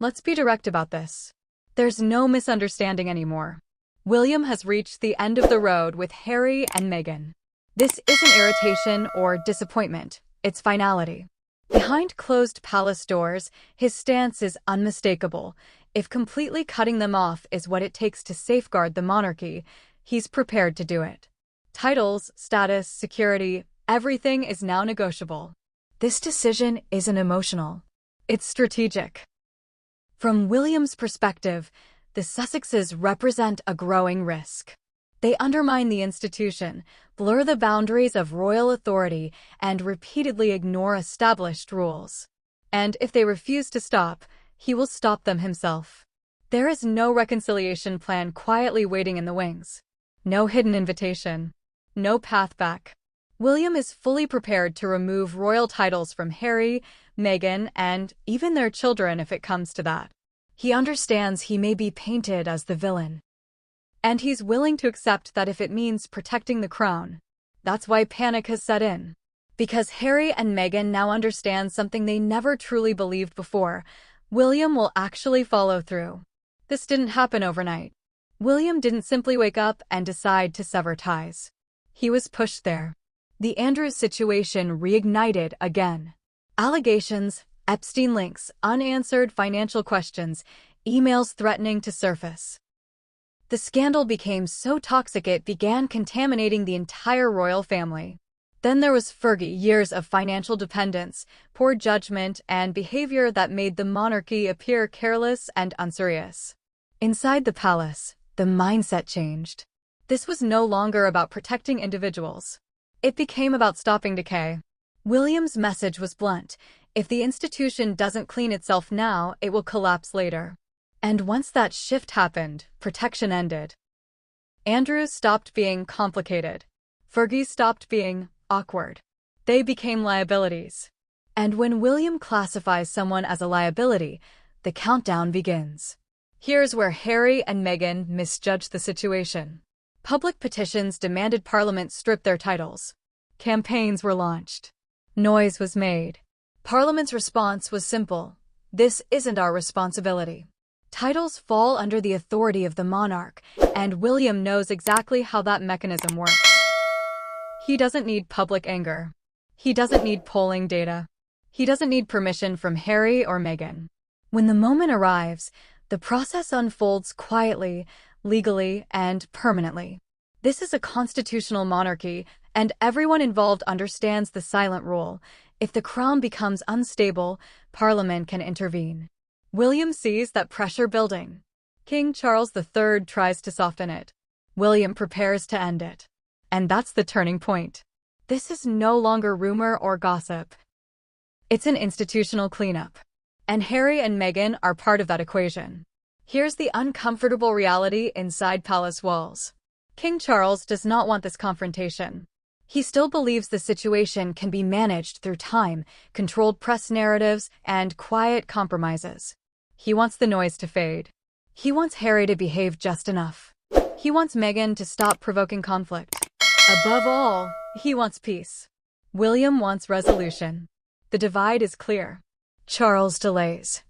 Let's be direct about this. There's no misunderstanding anymore. William has reached the end of the road with Harry and Meghan. This isn't irritation or disappointment, it's finality. Behind closed palace doors, his stance is unmistakable. If completely cutting them off is what it takes to safeguard the monarchy, he's prepared to do it. Titles, status, security, everything is now negotiable. This decision isn't emotional. It's strategic. From William's perspective, the Sussexes represent a growing risk. They undermine the institution, blur the boundaries of royal authority, and repeatedly ignore established rules. And if they refuse to stop, he will stop them himself. There is no reconciliation plan quietly waiting in the wings. No hidden invitation. No path back. William is fully prepared to remove royal titles from Harry, Meghan, and even their children if it comes to that. He understands he may be painted as the villain. And he's willing to accept that if it means protecting the crown. That's why panic has set in. Because Harry and Meghan now understand something they never truly believed before. William will actually follow through. This didn't happen overnight. William didn't simply wake up and decide to sever ties. He was pushed there. The Andrews situation reignited again. Allegations, Epstein links, unanswered financial questions, emails threatening to surface. The scandal became so toxic it began contaminating the entire royal family. Then there was Fergie, years of financial dependence, poor judgment, and behavior that made the monarchy appear careless and unserious. Inside the palace, the mindset changed. This was no longer about protecting individuals. It became about stopping decay. William's message was blunt. If the institution doesn't clean itself now, it will collapse later. And once that shift happened, protection ended. Andrews stopped being complicated. Fergie stopped being awkward. They became liabilities. And when William classifies someone as a liability, the countdown begins. Here's where Harry and Meghan misjudged the situation. Public petitions demanded Parliament strip their titles. Campaigns were launched. Noise was made. Parliament's response was simple. This isn't our responsibility. Titles fall under the authority of the monarch, and William knows exactly how that mechanism works. He doesn't need public anger. He doesn't need polling data. He doesn't need permission from Harry or Meghan. When the moment arrives, the process unfolds quietly, legally, and permanently. This is a constitutional monarchy, and everyone involved understands the silent rule. If the crown becomes unstable, Parliament can intervene. William sees that pressure building. King Charles III tries to soften it. William prepares to end it. And that's the turning point. This is no longer rumor or gossip. It's an institutional cleanup. And Harry and Meghan are part of that equation. Here's the uncomfortable reality inside palace walls. King Charles does not want this confrontation. He still believes the situation can be managed through time, controlled press narratives, and quiet compromises. He wants the noise to fade. He wants Harry to behave just enough. He wants Meghan to stop provoking conflict. Above all, he wants peace. William wants resolution. The divide is clear. Charles delays.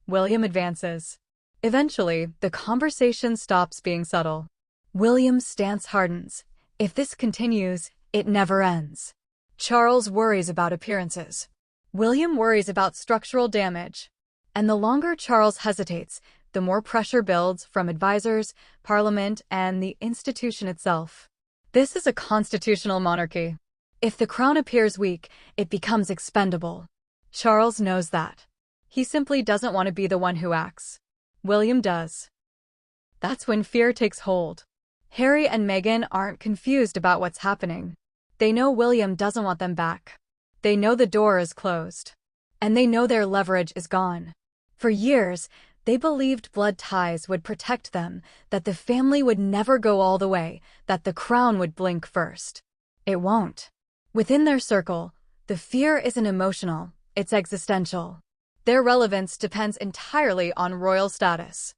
William advances. Eventually, the conversation stops being subtle. William's stance hardens. If this continues, it never ends. Charles worries about appearances. William worries about structural damage. And the longer Charles hesitates, the more pressure builds from advisors, Parliament, and the institution itself. This is a constitutional monarchy. If the crown appears weak, it becomes expendable. Charles knows that. He simply doesn't want to be the one who acts. William does. That's when fear takes hold. Harry and Meghan aren't confused about what's happening. They know William doesn't want them back. They know the door is closed. And they know their leverage is gone. For years, they believed blood ties would protect them, that the family would never go all the way, that the crown would blink first. It won't. Within their circle, the fear isn't emotional, it's existential. Their relevance depends entirely on royal status.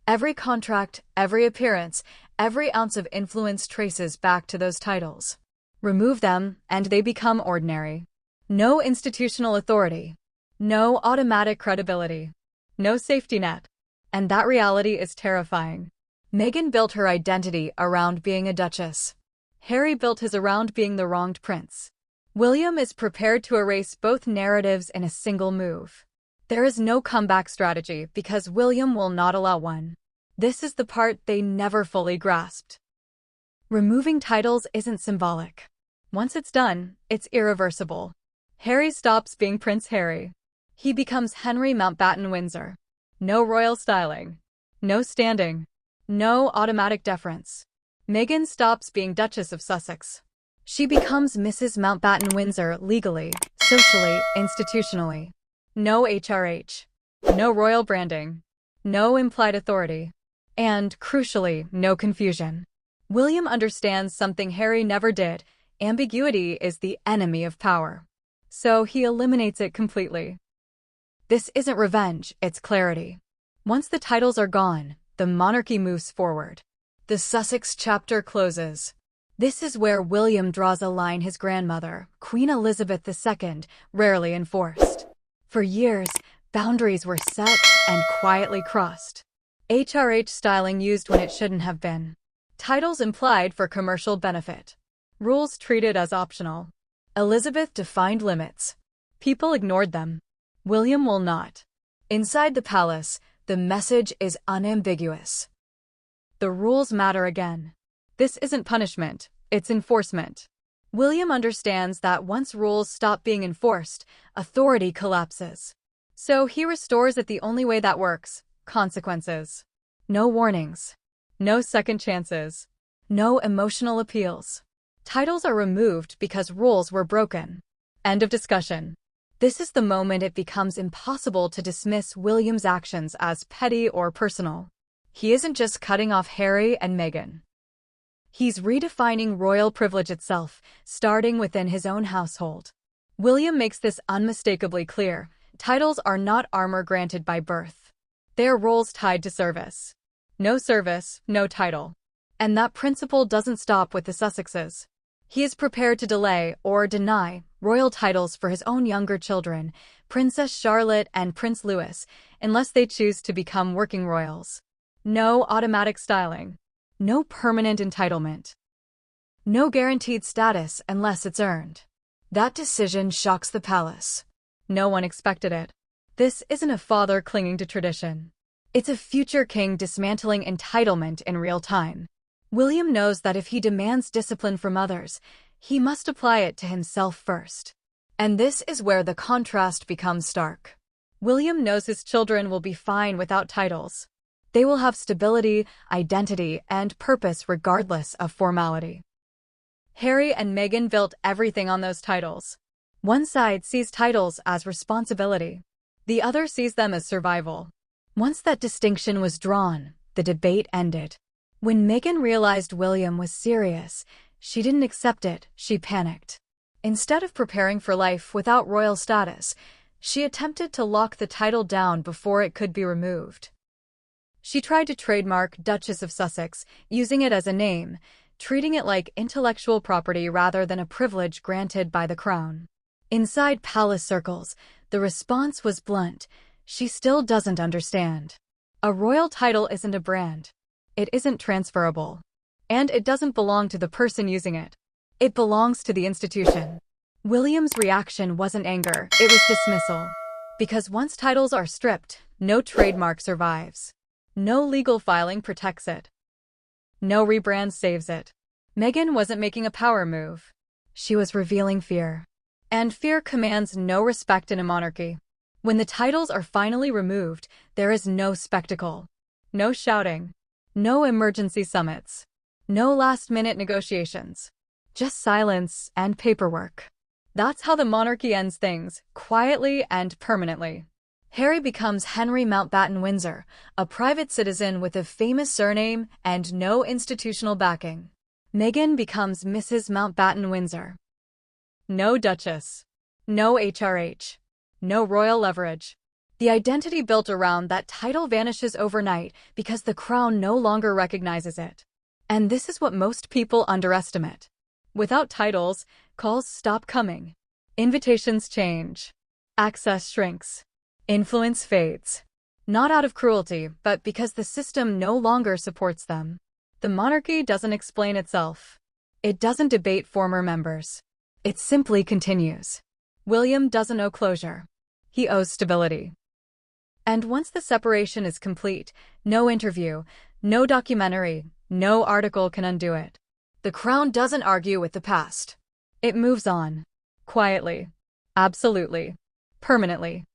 Every contract, every appearance, every ounce of influence traces back to those titles. Remove them, and they become ordinary. No institutional authority. No automatic credibility. no safety net. And that reality is terrifying. Meghan built her identity around being a duchess. Harry built his around being the wronged prince. William is prepared to erase both narratives in a single move. There is no comeback strategy because William will not allow one. This is the part they never fully grasped. Removing titles isn't symbolic. Once it's done, it's irreversible. Harry stops being Prince Harry. He becomes Henry Mountbatten Windsor. No royal styling. No standing. No automatic deference. Meghan stops being Duchess of Sussex. She becomes Mrs. Mountbatten Windsor legally, socially, institutionally. No HRH. No royal branding. No implied authority. And, crucially, no confusion. William understands something Harry never did. Ambiguity is the enemy of power. So he eliminates it completely. This isn't revenge, it's clarity. Once the titles are gone, the monarchy moves forward. The Sussex chapter closes. This is where William draws a line his grandmother, Queen Elizabeth II, rarely enforced. For years, boundaries were set and quietly crossed. HRH styling used when it shouldn't have been. Titles implied for commercial benefit. Rules treated as optional. Elizabeth defined limits. People ignored them. William will not. Inside the palace, the message is unambiguous. The rules matter again. This isn't punishment, it's enforcement. William understands that once rules stop being enforced, authority collapses. So he restores it the only way that works: consequences. No warnings. No second chances. No emotional appeals. Titles are removed because rules were broken. End of discussion. This is the moment it becomes impossible to dismiss William's actions as petty or personal. He isn't just cutting off Harry and Meghan. He's redefining royal privilege itself, starting within his own household. William makes this unmistakably clear. Titles are not armor granted by birth. They are roles tied to service. No service, no title. And that principle doesn't stop with the Sussexes. He is prepared to delay or deny royal titles for his own younger children, Princess Charlotte and Prince Louis, unless they choose to become working royals. No automatic styling. No permanent entitlement. No guaranteed status unless it's earned. That decision shocks the palace. No one expected it. This isn't a father clinging to tradition. It's a future king dismantling entitlement in real time. William knows that if he demands discipline from others, he must apply it to himself first. And this is where the contrast becomes stark. William knows his children will be fine without titles. They will have stability, identity, and purpose regardless of formality. Harry and Meghan built everything on those titles. One side sees titles as responsibility. The other sees them as survival. Once that distinction was drawn, the debate ended. When Meghan realized William was serious, she didn't accept it, she panicked. Instead of preparing for life without royal status, she attempted to lock the title down before it could be removed. She tried to trademark Duchess of Sussex, using it as a name, treating it like intellectual property rather than a privilege granted by the crown. Inside palace circles, the response was blunt. She still doesn't understand. A royal title isn't a brand. It isn't transferable. And it doesn't belong to the person using it. It belongs to the institution. William's reaction wasn't anger, it was dismissal. Because once titles are stripped, no trademark survives. No legal filing protects it. No rebrand saves it. Meghan wasn't making a power move. She was revealing fear. And fear commands no respect in a monarchy. When the titles are finally removed, there is no spectacle. No shouting. No emergency summits. No last-minute negotiations. Just silence and paperwork. That's how the monarchy ends things, quietly and permanently. Harry becomes Henry Mountbatten Windsor, a private citizen with a famous surname and no institutional backing. Meghan becomes Mrs. Mountbatten Windsor. No Duchess. No HRH. No royal leverage. The identity built around that title vanishes overnight because the crown no longer recognizes it. And this is what most people underestimate. Without titles, calls stop coming. Invitations change. Access shrinks. Influence fades. Not out of cruelty, but because the system no longer supports them. The monarchy doesn't explain itself. It doesn't debate former members. It simply continues. William doesn't owe closure. He owes stability. And once the separation is complete, no interview, no documentary, no article can undo it. The crown doesn't argue with the past. It moves on. Quietly. Absolutely. Permanently.